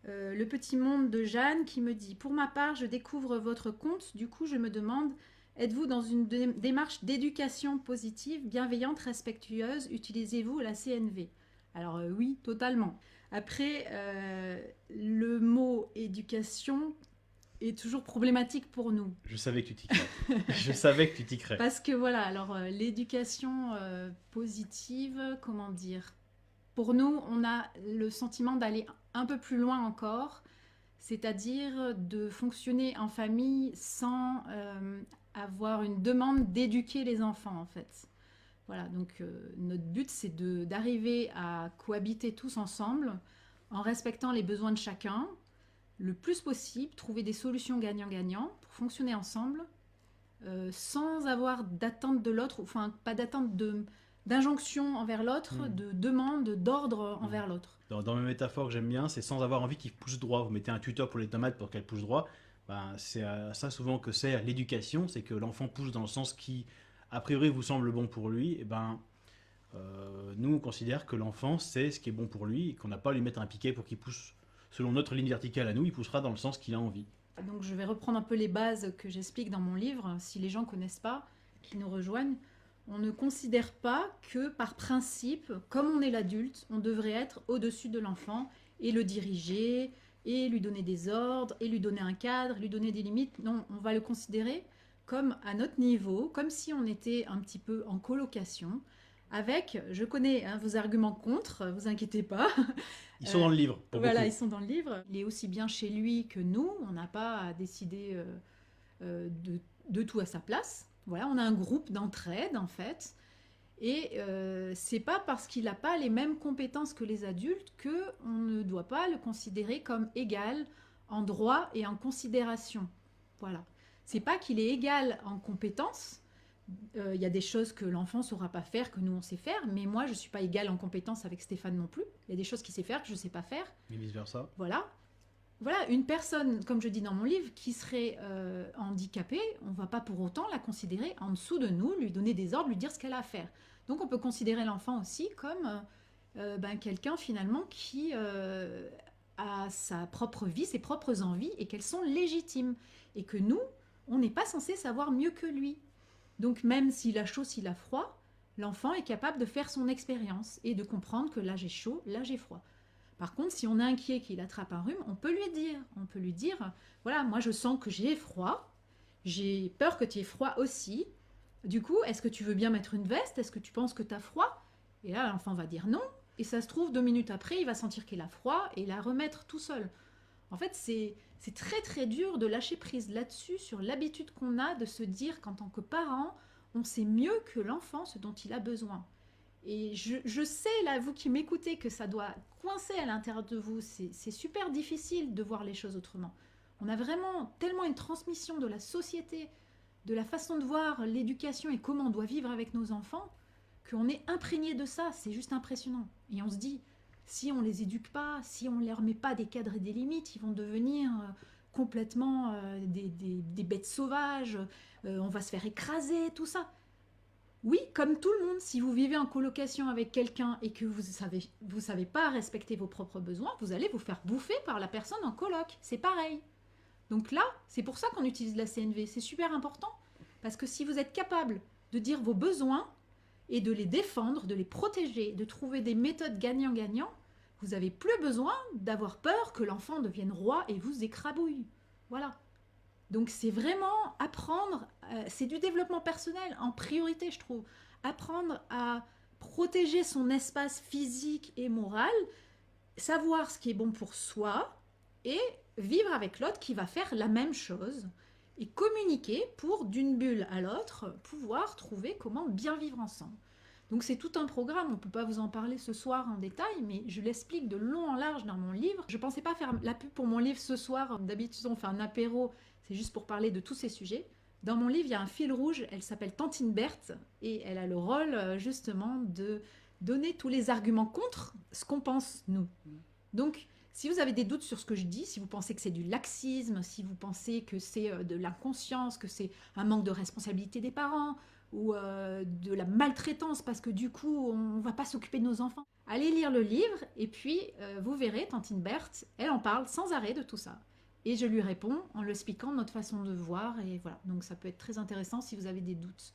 Le petit monde de Jeanne qui me dit: pour ma part, je découvre votre compte, du coup, je me demande, êtes-vous dans une démarche d'éducation positive, bienveillante, respectueuse? Utilisez-vous la CNV? Alors, oui, totalement. Après, le mot éducation est toujours problématique pour nous. Je savais que tu tiquerais. Je savais que tu tiquerais. Parce que voilà, alors l'éducation positive, comment dire? Pour nous, on a le sentiment d'aller un peu plus loin encore, c'est-à-dire de fonctionner en famille sans avoir une demande d'éduquer les enfants en fait. Voilà, donc notre but c'est d'arriver à cohabiter tous ensemble en respectant les besoins de chacun, le plus possible, trouver des solutions gagnant-gagnant pour fonctionner ensemble sans avoir d'attente de l'autre, enfin pas d'attente d'injonction envers l'autre, Hmm. de demande, d'ordre Hmm. envers l'autre. Dans mes métaphores que j'aime bien, c'est sans avoir envie qu'ils poussent droit. Vous mettez un tuteur pour les tomates pour qu'elles poussent droit. Ben, c'est à ça souvent que sert l'éducation, c'est que l'enfant pousse dans le sens qui, a priori, vous semble bon pour lui. Et ben, nous, on considère que l'enfant sait ce qui est bon pour lui et qu'on n'a pas à lui mettre un piquet pour qu'il pousse selon notre ligne verticale à nous. Il poussera dans le sens qu'il a envie. Donc je vais reprendre un peu les bases que j'explique dans mon livre, si les gens ne connaissent pas, qui nous rejoignent. On ne considère pas que par principe, comme on est l'adulte, on devrait être au-dessus de l'enfant et le diriger, et lui donner des ordres, et lui donner un cadre, lui donner des limites. Non, on va le considérer comme à notre niveau, comme si on était un petit peu en colocation, avec, je connais hein, vos arguments contre, vous inquiétez pas, Ils sont euh, dans le livre, pour voilà, beaucoup. ils sont dans le livre. Il est aussi bien chez lui que nous. On n'a pas à décider de tout à sa place. Voilà, on a un groupe d'entraide en fait. Et c'est pas parce qu'il n'a pas les mêmes compétences que les adultes que on ne doit pas le considérer comme égal en droit et en considération. Voilà. C'est pas qu'il est égal en compétences. Il y a des choses que l'enfant ne saura pas faire, que nous on sait faire, mais moi je ne suis pas égale en compétences avec Stéphane non plus. Il y a des choses qu'il sait faire que je ne sais pas faire. Et vice-versa. Voilà. Voilà, une personne, comme je dis dans mon livre, qui serait handicapée, on ne va pas pour autant la considérer en dessous de nous, lui donner des ordres, lui dire ce qu'elle a à faire. Donc on peut considérer l'enfant aussi comme quelqu'un finalement qui a sa propre vie, ses propres envies et qu'elles sont légitimes. Et que nous, on n'est pas censé savoir mieux que lui. Donc même s'il a chaud, s'il a froid, l'enfant est capable de faire son expérience et de comprendre que là j'ai chaud, là j'ai froid. Par contre, si on est inquiet qu'il attrape un rhume, on peut lui dire, voilà, moi je sens que j'ai froid, j'ai peur que tu aies froid aussi. Du coup, est-ce que tu veux bien mettre une veste? Est-ce que tu penses que tu as froid? Et là, l'enfant va dire non. Et ça se trouve, 2 minutes après, il va sentir qu'il a froid et la remettre tout seul. En fait, c'est très très dur de lâcher prise là-dessus, sur l'habitude qu'on a de se dire qu'en tant que parent, on sait mieux que l'enfant ce dont il a besoin. Et je sais, là, vous qui m'écoutez, que ça doit coincer à l'intérieur de vous. C'est super difficile de voir les choses autrement. On a vraiment tellement une transmission de la société, de la façon de voir l'éducation et comment on doit vivre avec nos enfants, qu'on est imprégné de ça. C'est juste impressionnant. Et on se dit, si on les éduque pas, si on leur met pas des cadres et des limites, ils vont devenir complètement des bêtes sauvages, on va se faire écraser, tout ça. Oui, comme tout le monde, si vous vivez en colocation avec quelqu'un et que vous savez pas respecter vos propres besoins, vous allez vous faire bouffer par la personne en coloc. C'est pareil. Donc là, c'est pour ça qu'on utilise la CNV. C'est super important parce que si vous êtes capable de dire vos besoins et de les défendre, de les protéger, de trouver des méthodes gagnant-gagnant, vous n'avez plus besoin d'avoir peur que l'enfant devienne roi et vous écrabouille. Voilà. Donc c'est vraiment apprendre, c'est du développement personnel en priorité je trouve, apprendre à protéger son espace physique et moral, savoir ce qui est bon pour soi et vivre avec l'autre qui va faire la même chose et communiquer pour d'une bulle à l'autre pouvoir trouver comment bien vivre ensemble. Donc c'est tout un programme, on ne peut pas vous en parler ce soir en détail, mais je l'explique de long en large dans mon livre. Je ne pensais pas faire la pub pour mon livre ce soir, d'habitude on fait un apéro, c'est juste pour parler de tous ces sujets. Dans mon livre, il y a un fil rouge, elle s'appelle Tantine Berthe, et elle a le rôle justement de donner tous les arguments contre ce qu'on pense nous. Donc si vous avez des doutes sur ce que je dis, si vous pensez que c'est du laxisme, si vous pensez que c'est de l'inconscience, que c'est un manque de responsabilité des parents, ou de la maltraitance parce que du coup on ne va pas s'occuper de nos enfants. allez lire le livre et puis vous verrez, tantine Berthe, elle en parle sans arrêt de tout ça. Et je lui réponds en lui expliquant notre façon de voir et voilà. Donc ça peut être très intéressant si vous avez des doutes